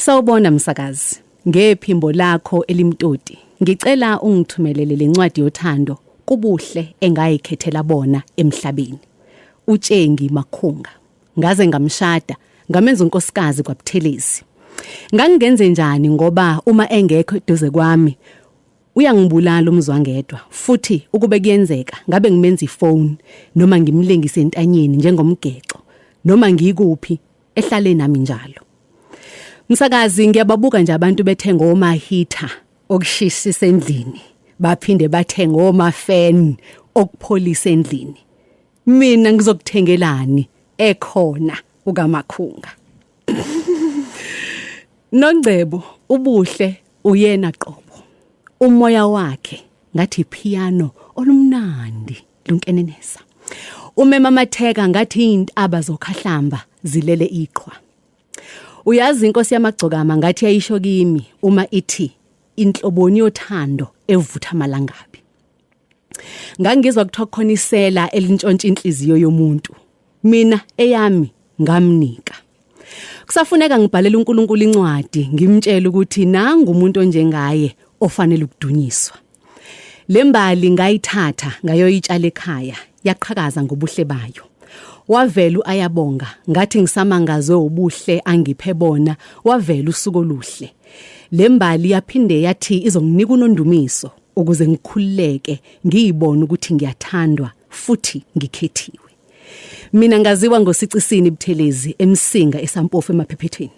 Sawubona msakazi, ngephimbo lakho elimtoti. Ngicela ungithumelele lencwadi yothando kubuhle engayikhethela bona emhlabeni. Utshengi Makhunga. Ngaze ngamshada, ngamenza unkosikazi kwaButhelezi. Ngangenze njani ngoba uma engekho eduze kwami uyangibulala umzwangedwa, futhi ukube kuyenzeka ngabe ngimenza ifone noma ngimlengise entanyeni njengomgexo noma ngikuphi ehlale nami njalo. Msakazi, ngiyababuka nje abantu bethenga omahitha okushisa endlini, baphinde bathenga omafan okupholisa endlini. Mina ngizokuthengelani ekhona ukaMakhunga. Nongcebo ubuhle uyena qobo. Umoya wakhe ngathi piano olumnandi lunkenenesa. Umemamatheka ngathi intaba zokhahlamba zilele iqhwa. Uyazi inkosi yamagcokama ngathi yayisho kimi uma ithi inhloboni yothando evutha amalangabi. Ngangizwa kuthiwa khonisela elintshontsha inhliziyo yomuntu. Mina eyami ngamnika. Kusafuneka ngibhalele uNkulunkulu incwadi ngimtshela ukuthi nanga umuntu onjengaye ofanele ukudunyiswa. Lembali ngayithatha ngayoyitshala ekhaya, yaqhakaza ngobuhle bayo. Wavela uAyabonga ngathi ngisamangazwe ubuhle angiphe bona, wavela usuku oluhle. Lembali yaphinde yathi izonginika unondumiso ukuze ngikhululeke ngiyibone ukuthi ngiyathandwa futhi ngikhethiwe. Mina ngaziwa ngosicisini Buthelezi eMsinga eSampofu emaPhephethweni.